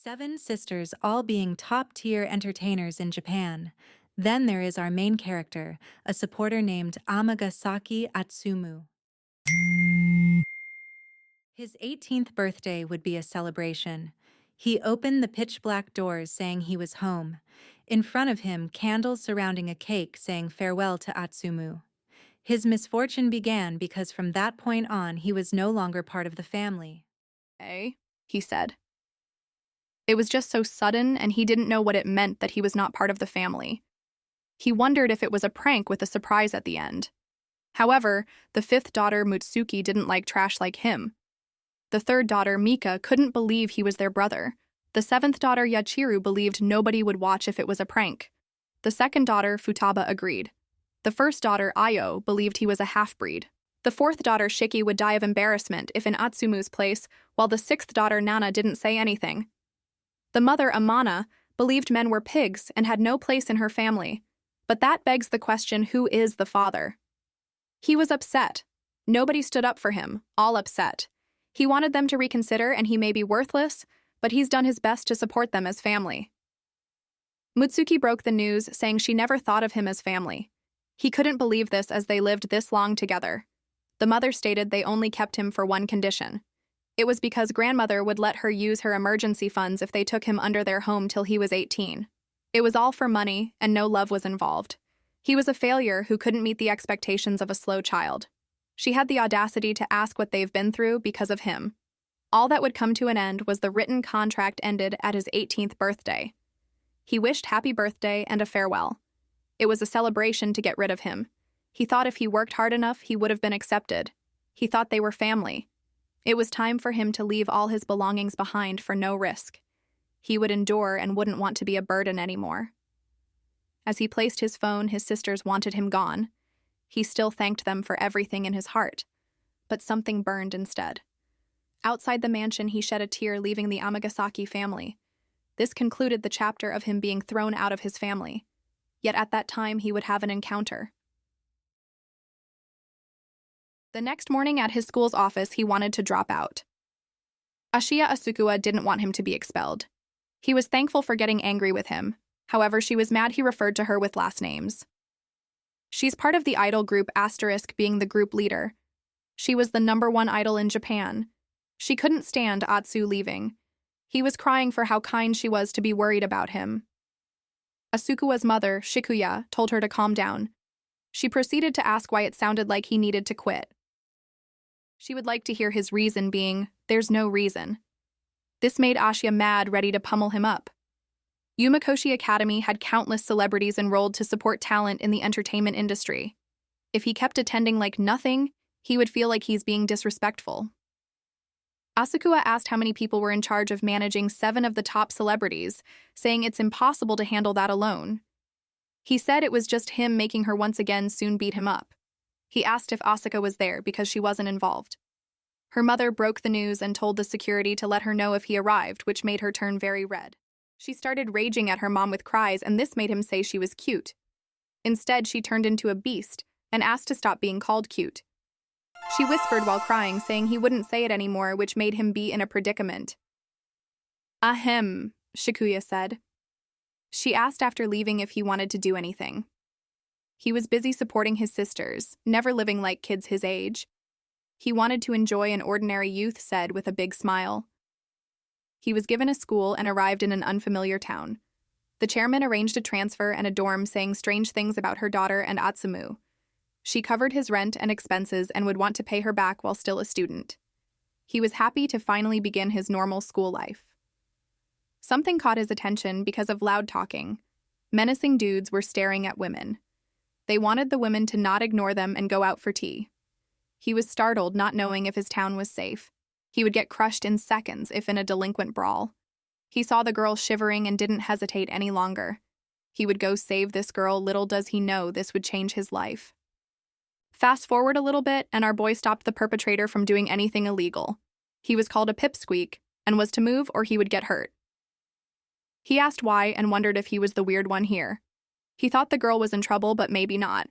Seven sisters all being top-tier entertainers in Japan. Then there is our main character, a supporter named Amagasaki Atsumu. His 18th birthday would be a celebration. He opened the pitch-black doors saying he was home. In front of him, candles surrounding a cake saying farewell to Atsumu. His misfortune began because from that point on he was no longer part of the family. "Hey," he said. It was just so sudden, and he didn't know what it meant that he was not part of the family. He wondered if it was a prank with a surprise at the end. However, the fifth daughter, Mutsuki, didn't like trash like him. The third daughter, Mika, couldn't believe he was their brother. The seventh daughter, Yachiru, believed nobody would watch if it was a prank. The second daughter, Futaba, agreed. The first daughter, Ayo, believed he was a half-breed. The fourth daughter, Shiki, would die of embarrassment if in Atsumu's place, while the sixth daughter, Nana, didn't say anything. The mother, Amana, believed men were pigs and had no place in her family. But that begs the question, who is the father? He was upset. Nobody stood up for him, all upset. He wanted them to reconsider, and he may be worthless, but he's done his best to support them as family. Mutsuki broke the news, saying she never thought of him as family. He couldn't believe this as they lived this long together. The mother stated they only kept him for one condition. It was because grandmother would let her use her emergency funds if they took him under their home till he was 18. It was all for money, and no love was involved. He was a failure who couldn't meet the expectations of a slow child. She had the audacity to ask what they've been through because of him. All that would come to an end was the written contract ended at his 18th birthday. He wished happy birthday and a farewell. It was a celebration to get rid of him. He thought if he worked hard enough, he would have been accepted. He thought they were family. It was time for him to leave all his belongings behind for no risk. He would endure and wouldn't want to be a burden anymore. As he placed his phone, his sisters wanted him gone. He still thanked them for everything in his heart, but something burned instead. Outside the mansion, he shed a tear, leaving the Amagasaki family. This concluded the chapter of him being thrown out of his family. Yet at that time, he would have an encounter. The next morning at his school's office, he wanted to drop out. Ashiya Asukawa didn't want him to be expelled. He was thankful for getting angry with him. However, she was mad he referred to her with last names. She's part of the idol group *, being the group leader. She was the #1 idol in Japan. She couldn't stand Atsu leaving. He was crying for how kind she was to be worried about him. Asukawa's mother, Shikuya, told her to calm down. She proceeded to ask why it sounded like he needed to quit. She would like to hear his reason being, there's no reason. This made Ashiya mad, ready to pummel him up. Yumakoshi Academy had countless celebrities enrolled to support talent in the entertainment industry. If he kept attending like nothing, he would feel like he's being disrespectful. Asukawa asked how many people were in charge of managing 7 of the top celebrities, saying it's impossible to handle that alone. He said it was just him, making her once again soon beat him up. He asked if Asuka was there because she wasn't involved. Her mother broke the news and told the security to let her know if he arrived, which made her turn very red. She started raging at her mom with cries, and this made him say she was cute. Instead, she turned into a beast and asked to stop being called cute. She whispered while crying, saying he wouldn't say it anymore, which made him be in a predicament. Ahem, Shikuya said. She asked after leaving if he wanted to do anything. He was busy supporting his sisters, never living like kids his age. He wanted to enjoy an ordinary youth, said with a big smile. He was given a school and arrived in an unfamiliar town. The chairman arranged a transfer and a dorm, saying strange things about her daughter and Atsumu. She covered his rent and expenses and would want to pay her back while still a student. He was happy to finally begin his normal school life. Something caught his attention because of loud talking. Menacing dudes were staring at women. They wanted the women to not ignore them and go out for tea. He was startled, not knowing if his town was safe. He would get crushed in seconds if in a delinquent brawl. He saw the girl shivering and didn't hesitate any longer. He would go save this girl. Little does he know this would change his life. Fast forward a little bit, and our boy stopped the perpetrator from doing anything illegal. He was called a pipsqueak and was to move or he would get hurt. He asked why and wondered if he was the weird one here. He thought the girl was in trouble, but maybe not.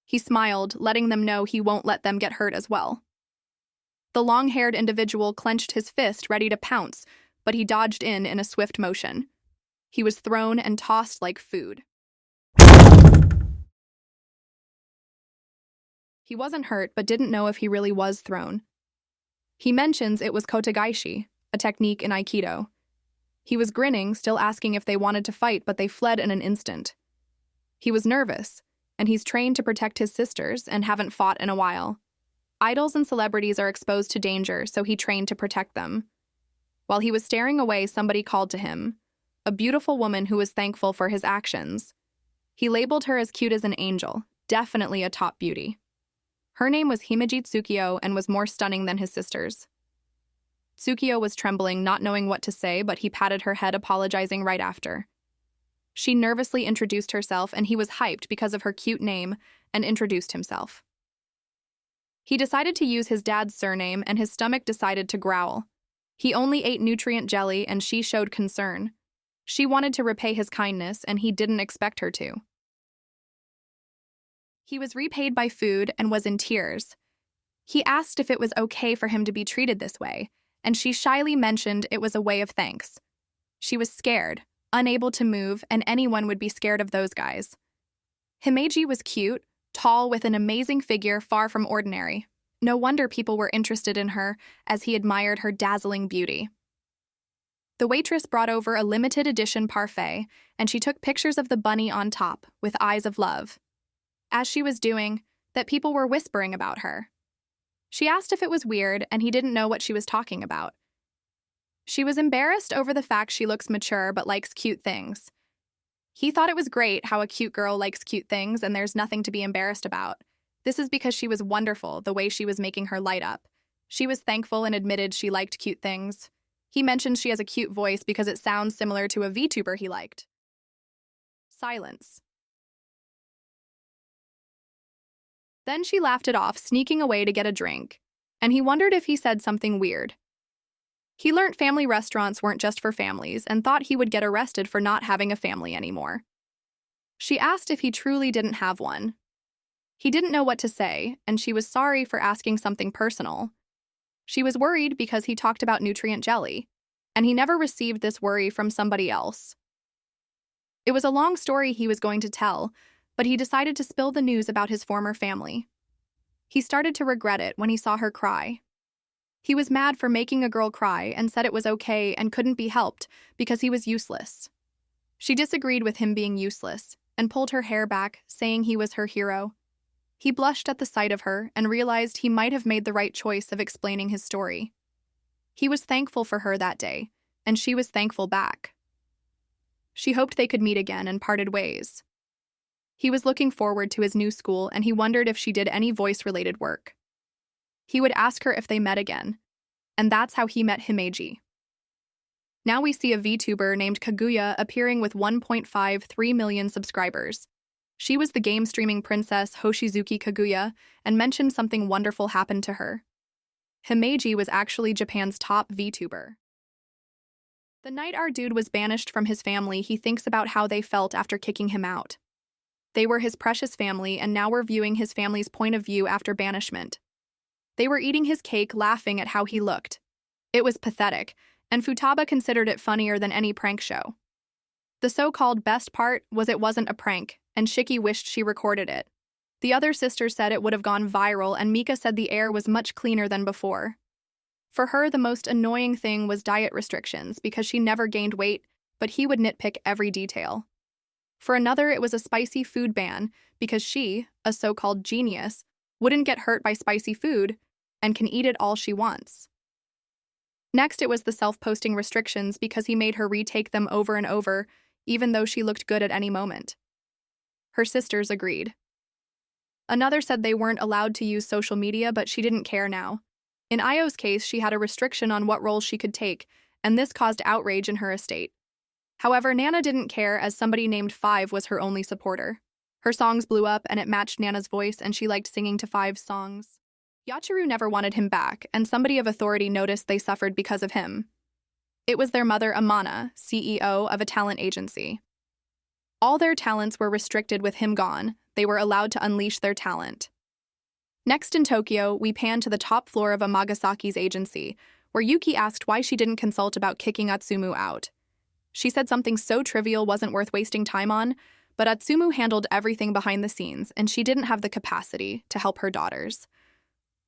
He smiled, letting them know he won't let them get hurt as well. The long-haired individual clenched his fist, ready to pounce, but he dodged in a swift motion. He was thrown and tossed like food. He wasn't hurt, but didn't know if he really was thrown. He mentions it was kotagaishi, a technique in Aikido. He was grinning, still asking if they wanted to fight, but they fled in an instant. He was nervous, and he's trained to protect his sisters and haven't fought in a while. Idols and celebrities are exposed to danger, so he trained to protect them. While he was staring away, somebody called to him, a beautiful woman who was thankful for his actions. He labeled her as cute as an angel, definitely a top beauty. Her name was Himeji Tsukio and was more stunning than his sisters. Tsukio was trembling, not knowing what to say, but he patted her head, apologizing right after. She nervously introduced herself, and he was hyped because of her cute name and introduced himself. He decided to use his dad's surname, and his stomach decided to growl. He only ate nutrient jelly, and she showed concern. She wanted to repay his kindness, and he didn't expect her to. He was repaid by food and was in tears. He asked if it was okay for him to be treated this way, and she shyly mentioned it was a way of thanks. She was scared, unable to move, and anyone would be scared of those guys. Himeji was cute, tall, with an amazing figure far from ordinary. No wonder people were interested in her, as he admired her dazzling beauty. The waitress brought over a limited edition parfait, and she took pictures of the bunny on top, with eyes of love. As she was doing, that people were whispering about her. She asked if it was weird, and he didn't know what she was talking about. She was embarrassed over the fact she looks mature but likes cute things. He thought it was great how a cute girl likes cute things and there's nothing to be embarrassed about. This is because she was wonderful, the way she was making her light up. She was thankful and admitted she liked cute things. He mentioned she has a cute voice because it sounds similar to a VTuber he liked. Silence. Then she laughed it off, sneaking away to get a drink, and he wondered if he said something weird. He learnt family restaurants weren't just for families and thought he would get arrested for not having a family anymore. She asked if he truly didn't have one. He didn't know what to say, and she was sorry for asking something personal. She was worried because he talked about nutrient jelly, and he never received this worry from somebody else. It was a long story he was going to tell, but he decided to spill the news about his former family. He started to regret it when he saw her cry. He was mad for making a girl cry and said it was okay and couldn't be helped because he was useless. She disagreed with him being useless and pulled her hair back, saying he was her hero. He blushed at the sight of her and realized he might have made the right choice of explaining his story. He was thankful for her that day, and she was thankful back. She hoped they could meet again and parted ways. He was looking forward to his new school, and he wondered if she did any voice-related work. He would ask her if they met again, and that's how he met Himeji. Now we see a VTuber named Kaguya appearing with 1.53 million subscribers. She was the game streaming princess Hoshizuki Kaguya and mentioned something wonderful happened to her. Himeji was actually Japan's top VTuber. The night our dude was banished from his family, he thinks about how they felt after kicking him out. They were his precious family, and now we're viewing his family's point of view after banishment. They were eating his cake, laughing at how he looked. It was pathetic, and Futaba considered it funnier than any prank show. The so-called best part was it wasn't a prank, and Shiki wished she recorded it. The other sisters said it would have gone viral, and Mika said the air was much cleaner than before. For her, the most annoying thing was diet restrictions because she never gained weight, but he would nitpick every detail. For another, it was a spicy food ban because she, a so-called genius, wouldn't get hurt by spicy food and can eat it all she wants. Next, it was the self-posting restrictions because he made her retake them over and over, even though she looked good at any moment. Her sisters agreed. Another said they weren't allowed to use social media, but she didn't care now. In Io's case, she had a restriction on what roles she could take, and this caused outrage in her estate. However, Nana didn't care, as somebody named Five was her only supporter. Her songs blew up, and it matched Nana's voice, and she liked singing to Five's songs. Yachiru never wanted him back, and somebody of authority noticed they suffered because of him. It was their mother, Amana, CEO of a talent agency. All their talents were restricted with him gone. They were allowed to unleash their talent. Next in Tokyo, we pan to the top floor of Amagasaki's agency, where Yuki asked why she didn't consult about kicking Atsumu out. She said something so trivial wasn't worth wasting time on, but Atsumu handled everything behind the scenes, and she didn't have the capacity to help her daughters.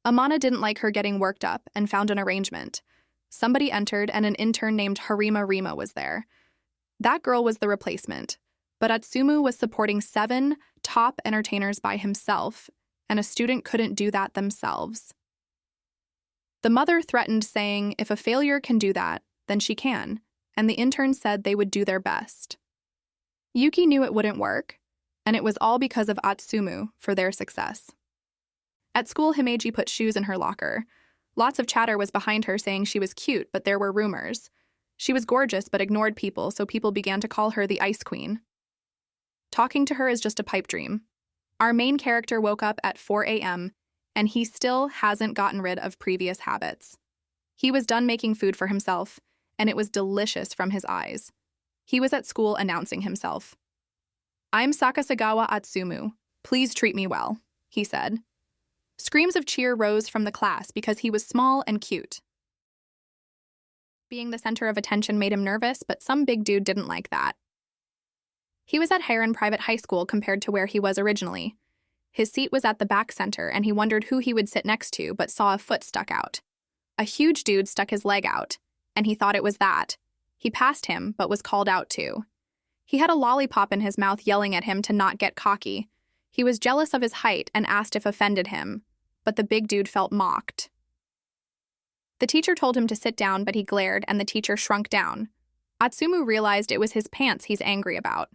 Amana didn't like her getting worked up and found an arrangement. Somebody entered, and an intern named Harima Rima was there. That girl was the replacement, but Atsumu was supporting 7 top entertainers by himself, and a student couldn't do that themselves. The mother threatened, saying, if a failure can do that, then she can, and the intern said they would do their best. Yuki knew it wouldn't work, and it was all because of Atsumu for their success. At school, Himeji put shoes in her locker. Lots of chatter was behind her saying she was cute, but there were rumors. She was gorgeous but ignored people, so people began to call her the Ice Queen. Talking to her is just a pipe dream. Our main character woke up at 4 a.m., and he still hasn't gotten rid of previous habits. He was done making food for himself, and it was delicious from his eyes. He was at school announcing himself. I'm Sakasagawa Atsumu. Please treat me well, he said. Screams of cheer rose from the class because he was small and cute. Being the center of attention made him nervous, but some big dude didn't like that. He was at Heron Private High School compared to where he was originally. His seat was at the back center, and he wondered who he would sit next to, but saw a foot stuck out. A huge dude stuck his leg out, and he thought it was that. He passed him, but was called out too. He had a lollipop in his mouth yelling at him to not get cocky. He was jealous of his height and asked if offended him, but the big dude felt mocked. The teacher told him to sit down, but he glared, and the teacher shrunk down. Atsumu realized it was his pants he's angry about.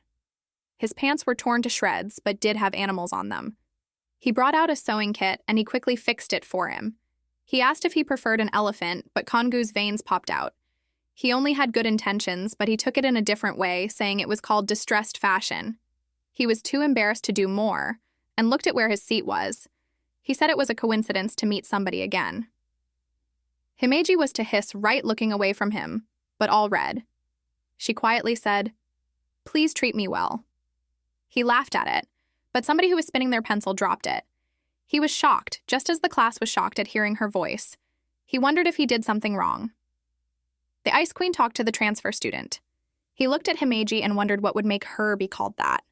His pants were torn to shreds, but did have animals on them. He brought out a sewing kit, and he quickly fixed it for him. He asked if he preferred an elephant, but Kongu's veins popped out. He only had good intentions, but he took it in a different way, saying it was called distressed fashion. He was too embarrassed to do more, and looked at where his seat was. He said it was a coincidence to meet somebody again. Himeji was to hiss right looking away from him, but all red. She quietly said, "Please treat me well." He laughed at it, but somebody who was spinning their pencil dropped it. He was shocked, just as the class was shocked at hearing her voice. He wondered if he did something wrong. The Ice Queen talked to the transfer student. He looked at Himeji and wondered what would make her be called that.